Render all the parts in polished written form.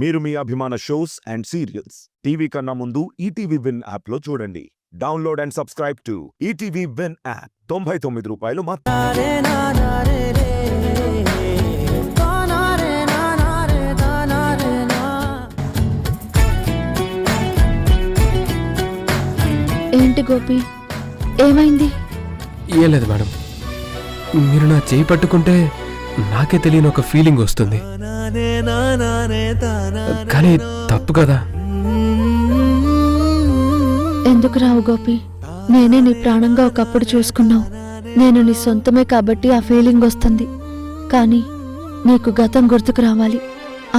మీరు మీ అభిమాన shows and serials TV కన్నా ముందు ఈటీవీ విన్ యాప్లో చూడండి. Download and subscribe to ETV win app. 99 రూపాయలు మాత్రమే. ఏంటి గోపి, ఏమైంది? ఏం లేదు మేడం, మీరు నా చేయి పట్టుకుంటే నాకే తెలియని ఒక ఫీలింగ్ వస్తుంది. కానీ తప్పు కదా. ఎందుకు రావు గోపి? నేనే నీ ప్రాణంగా ఒకప్పుడు చూసుకున్నావు. నేను నీ సొంతమే కాబట్టి ఆ ఫీలింగ్ వస్తుంది. కానీ నీకు గతం గుర్తుకు రావాలి.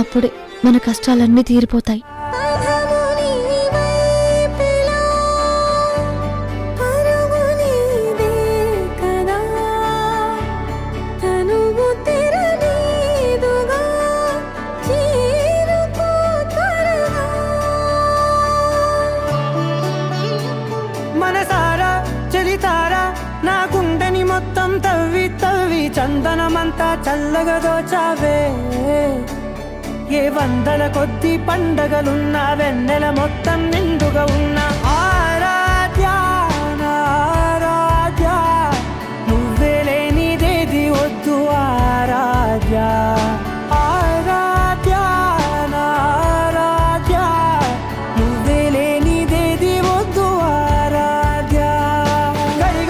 అప్పుడే మన కష్టాలన్నీ తీరిపోతాయి. నా గుండెని మొత్తం తవ్వి తవ్వి చందనమంతా చల్లగా దోచావే. ఏ వందల కొద్ది పండగలున్నా వెన్నెల మొత్తం నిండుగా ఉన్న ఆరాధ్యా ఆరాధ్యా, నువ్వే లేనిదేది వద్దు ఆరాధ్యా. ఆరాధ్యా ఆరాధ్యా, నువ్వే లేనిదేది వద్దు ఆరాధ్యా. గరి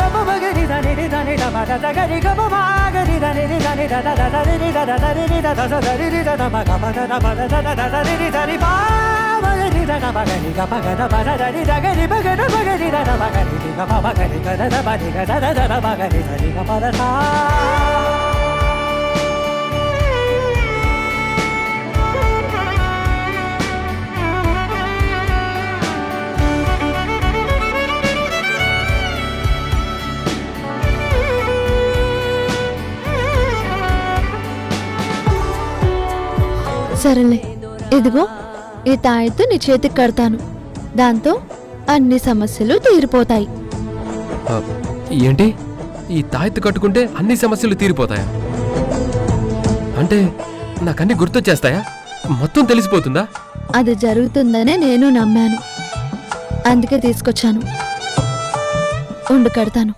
గ బ గరి దని దని ద ద ద రి ద ద రి ద ద ద రి ద ద మ గ మ ద ద మ ద ద ద ద రి ద రి బా మ రి ద ద మ గ ని గ ప గ ద మ ద ద రి ద గ రి బ గ ద మ గ రి ద ద మ గ రి గ ప మ గ రి గ ద ద మ రి గ ద ద ద మ గ రి ద రి గ ప ద సా. సరేలే, ఇదిగో ఈ తాయెత్తు నీ చేతికి కడతాను. దాంతో అన్ని సమస్యలు తీరిపోతాయి. ఏంటి, ఈ తాయెత్తు కట్టుకుంటే అన్ని సమస్యలు తీరిపోతాయా? అంటే నాకన్నీ గుర్తొచ్చేస్తాయా? మొత్తం తెలిసిపోతుందా? అది జరుగుతుందనే నేను నమ్మాను, అందుకే తీసుకొచ్చాను. ఉండు, కడతాను.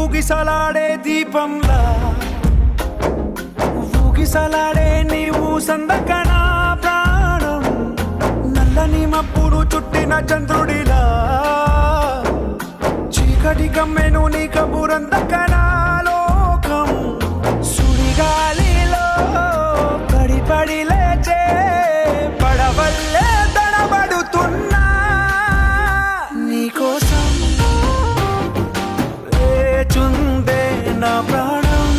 ఊగిసలాడే దీపంలా ఊగిసలాడే నీవు సందకనా ప్రాణం. నల్లని మబ్బులు చుట్టిన చంద్రుడిలా చీకటి కమ్మెను నీ కబురందకనా లోకం. సుడిగాలిలో పడి పడి లేచే పడవల్లే తడబడుతున్నా నీకోసం చుందే నా ప్రాణం.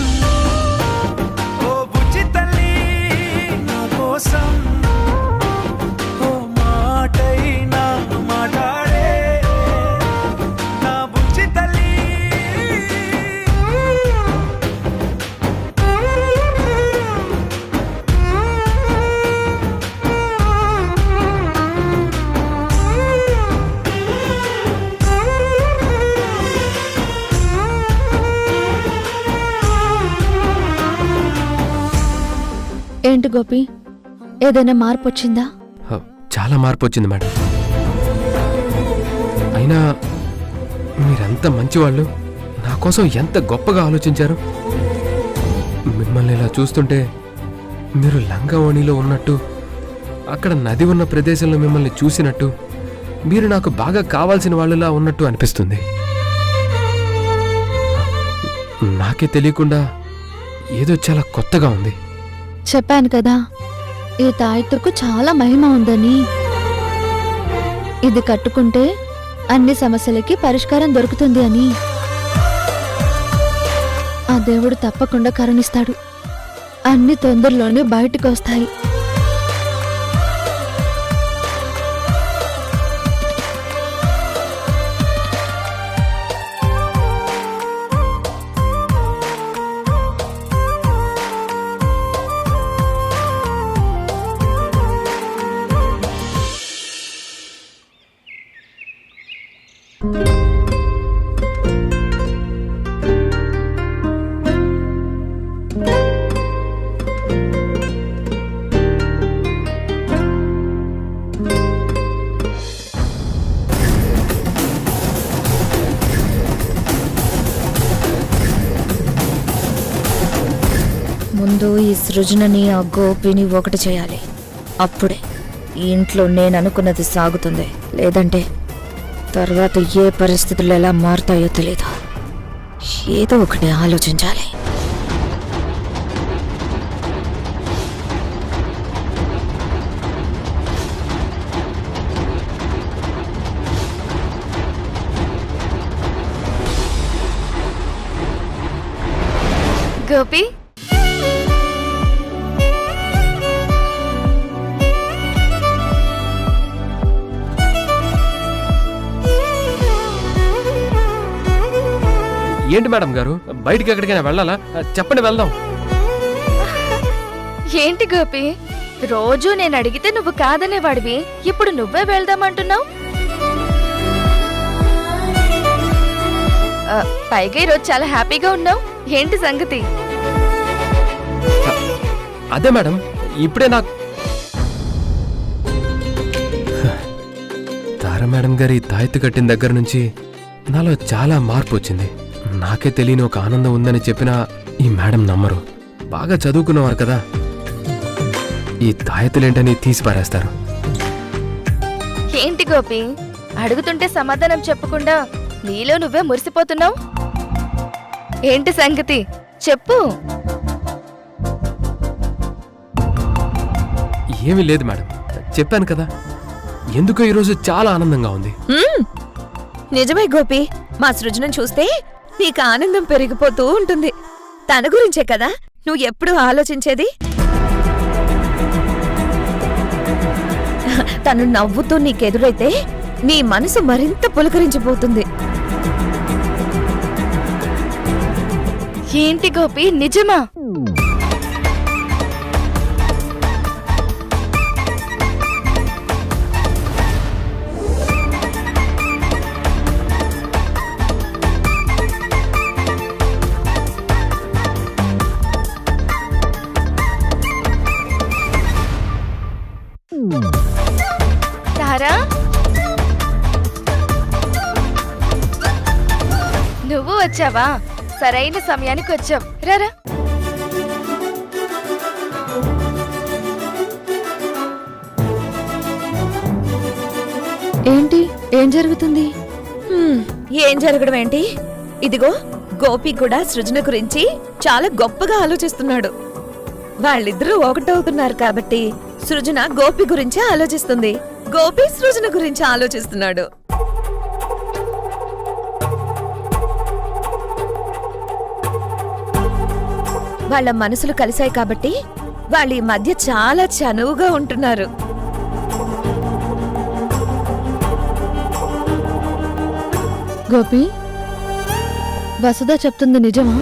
ఓ బుజ్జి తల్లి నా కోసం ఓ మాటైనా మాట్లాడే నా బుజ్జి తల్లి. ఏంటి గోపి, ఏదైనా మార్పు వచ్చిందా? చాలా మార్పు వచ్చింది మేడం. అయినా మీరెంత మంచివాళ్ళు, నా కోసం ఎంత గొప్పగా ఆలోచించారు. మిమ్మల్ని ఇలా చూస్తుంటే మీరు లంగావణిలో ఉన్నట్టు, అక్కడ నది ఉన్న ప్రదేశంలో మిమ్మల్ని చూసినట్టు, మీరు నాకు బాగా కావాల్సిన వాళ్ళలా ఉన్నట్టు అనిపిస్తుంది. నాకే తెలియకుండా ఏదో చాలా కొత్తగా ఉంది. చెప్పాను కదా, ఈ తాయెత్తుకు చాలా మహిమ ఉందని. ఇది కట్టుకుంటే అన్ని సమస్యలకి పరిష్కారం దొరుకుతుంది అని. ఆ దేవుడు తప్పకుండా కరుణిస్తాడు. అన్ని తొందరలోనే బయటకు వస్తాయి. ముందు ఈ సృజనని ఆ గోపిని ఒకటి చేయాలి. అప్పుడే ఈ ఇంట్లో నేను అనుకున్నది సాగుతుంది. లేదంటే తర్వాత ఏ పరిస్థితులు ఎలా మారుతాయో తెలీదు. ఏదో ఒకటి ఆలోచించాలి. గోపి, ఏంటి మేడం గారు, బయటికి ఎక్కడికైనా వెళ్ళాలా? చెప్పండి, వెళ్దాం. ఏంటి గోపి, రోజు నేను అడిగితే నువ్వు కాదనేవాడివి, ఇప్పుడు నువ్వే వెళ్దామంటున్నావు. పైగా ఈరోజు చాలా హ్యాపీగా ఉన్నావు, ఏంటి సంగతి? అదే మేడం, ఇప్పుడే నాకు తారా మేడం గారి తాయెత్తు కట్టిన దగ్గర నుంచి నాలో చాలా మార్పు వచ్చింది. నాకే తెలియని ఒక ఆనందం ఉందని చెప్పినా ఈ మేడం నమ్మరు. బాగా చదువుకున్నవారు కదా, ఈ తాయెత్తులేంటని తీసి పారేస్తారు. ఏంటి గోపి, అడుగుతుంటే సమాధానం చెప్పకుండా నీలో నువ్వే మురిసిపోతున్నావు. ఏంటి సంగతి చెప్పు. ఏమీ లేదు మేడం, చెప్పాను కదా, ఎందుకో ఈరోజు చాలా ఆనందంగా ఉంది. నిజమే గోపి, మా సృజనను చూస్తే నీకు ఆనందం పెరిగిపోతూ ఉంటుంది. తన గురించే కదా నువ్వు ఎప్పుడూ ఆలోచించేది. తను నవ్వుతూ నీకెదురైతే నీ మనసు మరింత పులకరించిపోతుంది. ఏంటి గోపి, నిజమా? తారా, నువ్వు వచ్చావా? సరైన సమయానికి వచ్చావు. రారా. ఏంటి, ఏం జరుగుతుంది? ఏం జరగడం ఏంటి? ఇదిగో గోపి కూడా సృజన గురించి చాలా గొప్పగా ఆలోచిస్తున్నాడు. వాళ్ళిద్దరూ ఒకటవుతున్నారు కాబట్టి సృజన గోపి గురించి ఆలోచిస్తుంది, గోపి సృజన గురించి ఆలోచిస్తున్నాడు. వాళ్ళ మనసులు కలిశాయి కాబట్టి వాళ్ళ ఈ మధ్య చాలా చనువుగా ఉంటున్నారు. గోపి, వసుధ చెప్తుంది నిజమా?